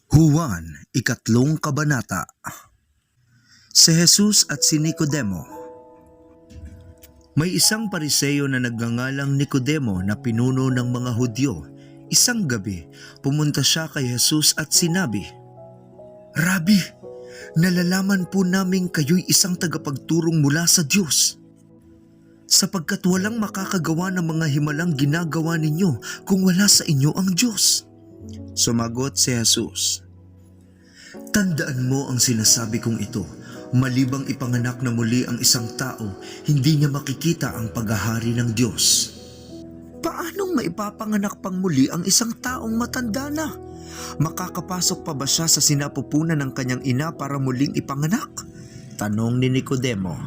Juan, ikatlong kabanata. Si Jesus at si Nicodemo. May isang Pariseo na nagngangalang Nicodemo na pinuno ng mga Hudyo. Isang gabi, pumunta siya kay Jesus at sinabi, "Rabi, nalalaman po namin kayo'y isang tagapagturong mula sa Diyos, sapagkat walang makakagawa ng mga himalang ginagawa ninyo kung wala sa inyo ang Diyos." Sumagot si Jesus, "Tandaan mo ang sinasabi kong ito, malibang ipanganak na muli ang isang tao, hindi niya makikita ang paghahari ng Diyos." Paanong maipapanganak pang muli ang isang taong matanda na? Makakapasok pa ba siya sa sinapupunan ng kanyang ina para muling ipanganak? Tanong ni Nicodemo.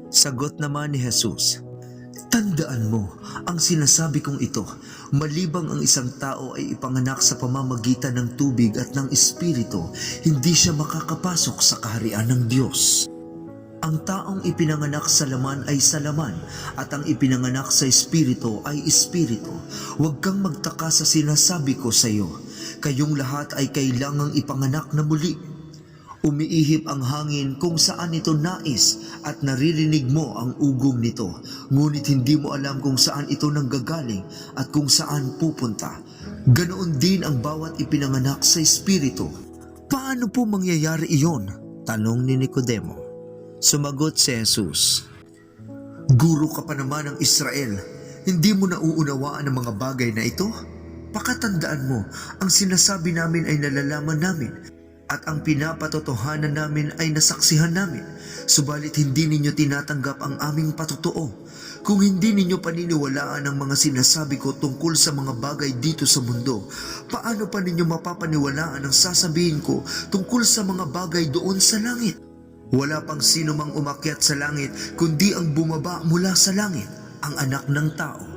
Sagot naman ni Jesus, "Tandaan mo ang sinasabi kong ito, malibang ang isang tao ay ipanganak sa pamamagitan ng tubig at ng Espiritu, hindi siya makakapasok sa kaharian ng Diyos. Ang taong ipinanganak sa laman ay sa laman, at ang ipinanganak sa Espiritu ay Espiritu. Huwag kang magtaka sa sinasabi ko sa iyo, kayong lahat ay kailangang ipanganak na muli. Umiihip ang hangin kung saan ito nais at naririnig mo ang ugong nito, ngunit hindi mo alam kung saan ito nanggagaling at kung saan pupunta. Ganoon din ang bawat ipinanganak sa Espiritu." "Paano po mangyayari iyon?" tanong ni Nicodemo. Sumagot si Jesus, "Guro ka pa naman ng Israel, hindi mo nauunawaan ang mga bagay na ito? Pakatandaan mo, ang sinasabi namin ay nalalaman namin, at ang pinapatotohanan namin ay nasaksihan namin, subalit hindi ninyo tinatanggap ang aming patotoo. Kung hindi ninyo paniniwalaan ang mga sinasabi ko tungkol sa mga bagay dito sa mundo, paano pa ninyo mapapaniwalaan ang sasabihin ko tungkol sa mga bagay doon sa langit? Wala pang sino mang umakyat sa langit, kundi ang bumaba mula sa langit, ang Anak ng Tao.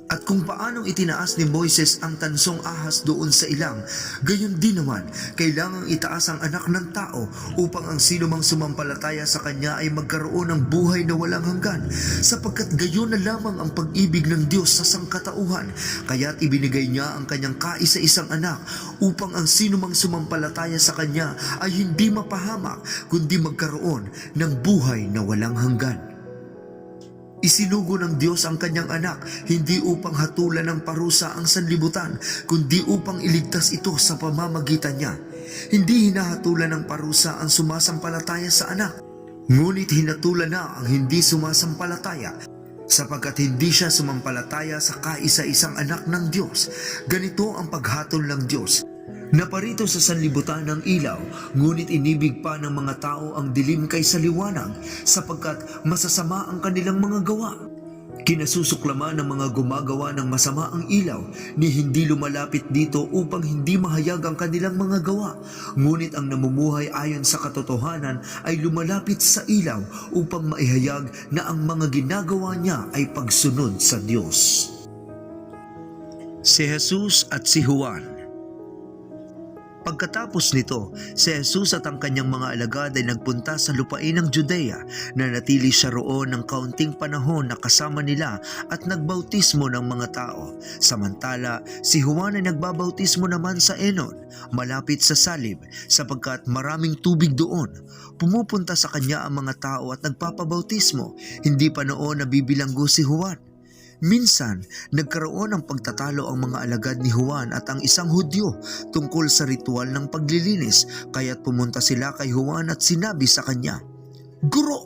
At kung paanong itinaas ni Moises ang tansong ahas doon sa ilang, gayon din naman, kailangang itaas ang Anak ng Tao upang ang sino mang sumampalataya sa Kanya ay magkaroon ng buhay na walang hanggan, sapagkat gayon na lamang ang pag-ibig ng Diyos sa sangkatauhan, kaya't ibinigay Niya ang Kanyang kaisa-isang anak upang ang sino mang sumampalataya sa Kanya ay hindi mapahamak, kundi magkaroon ng buhay na walang hanggan. Isinugo ng Diyos ang Kanyang anak, hindi upang hatulan ng parusa ang sanlibutan, kundi upang iligtas ito sa pamamagitan niya. Hindi hinahatulan ng parusa ang sumasampalataya sa anak, ngunit hinatulan na ang hindi sumasampalataya, sapagkat hindi siya sumampalataya sa kaisa-isang anak ng Diyos. Ganito ang paghatol ng Diyos. Naparito sa sanlibutan ng ilaw, ngunit inibig pa ng mga tao ang dilim kaysa liwanag, sapagkat masasama ang kanilang mga gawa. Kinasusuklaman ng mga gumagawa ng masama ang ilaw, ni hindi lumalapit dito upang hindi mahayag ang kanilang mga gawa. Ngunit ang namumuhay ayon sa katotohanan ay lumalapit sa ilaw upang maihayag na ang mga ginagawa niya ay pagsunod sa Diyos." Si Jesus at si Juan. Pagkatapos nito, si Jesus at ang kanyang mga alagad ay nagpunta sa lupain ng Judea, na natili siya roon ng kaunting panahon na kasama nila at nagbautismo ng mga tao. Samantala, si Juan ay nagbabautismo naman sa Enon, malapit sa Salib, sapagkat maraming tubig doon. Pumupunta sa kanya ang mga tao at nagpapabautismo, hindi pa noon nabibilanggo si Juan. Minsan, nagkaroon ng pagtatalo ang mga alagad ni Juan at ang isang Hudyo tungkol sa ritual ng paglilinis, kaya't pumunta sila kay Juan at sinabi sa kanya, "Guro,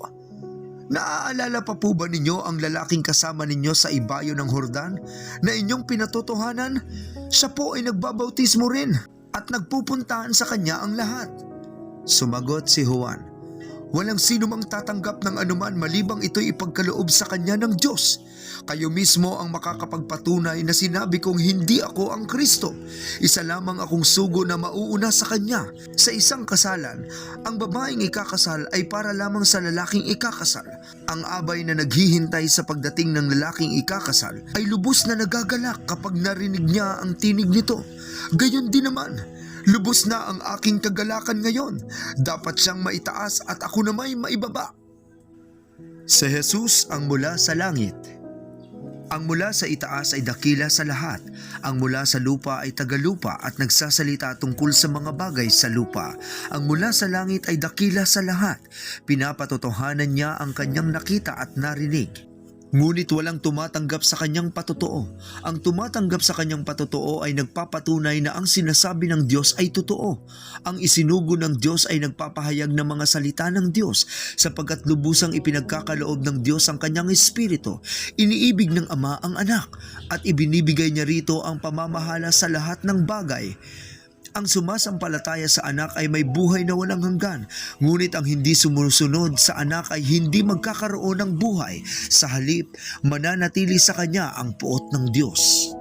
naaalala pa po ba ninyo ang lalaking kasama ninyo sa ibayo ng Hordan na inyong pinatotohanan? Siya po ay nagbabautismo rin at nagpupuntahan sa kanya ang lahat." Sumagot si Juan, "Walang sino mang tatanggap ng anuman malibang ito'y ipagkaloob sa kanya ng Diyos. Kayo mismo ang makakapagpatunay na sinabi kong hindi ako ang Kristo. Isa lamang akong sugo na mauuna sa kanya. Sa isang kasalan, ang babaeng ikakasal ay para lamang sa lalaking ikakasal. Ang abay na naghihintay sa pagdating ng lalaking ikakasal ay lubos na nagagalak kapag narinig niya ang tinig nito. Gayon din naman, lubos na ang aking kagalakan ngayon. Dapat siyang maitaas at ako nama'y maibaba." Si Jesus ang mula sa langit. Ang mula sa itaas ay dakila sa lahat. Ang mula sa lupa ay tagalupa at nagsasalita tungkol sa mga bagay sa lupa. Ang mula sa langit ay dakila sa lahat. Pinapatotohanan niya ang kanyang nakita at narinig. Ngunit walang tumatanggap sa kanyang patotoo. Ang tumatanggap sa kanyang patotoo ay nagpapatunay na ang sinasabi ng Diyos ay totoo. Ang isinugo ng Diyos ay nagpapahayag ng mga salita ng Diyos, sapagkat lubusang ipinagkakaloob ng Diyos ang kanyang espiritu. Iniibig ng Ama ang anak at ibinibigay niya rito ang pamamahala sa lahat ng bagay. Ang sumasampalataya sa anak ay may buhay na walang hanggan, ngunit ang hindi sumusunod sa anak ay hindi magkakaroon ng buhay. Sa halip, mananatili sa kanya ang puot ng Diyos.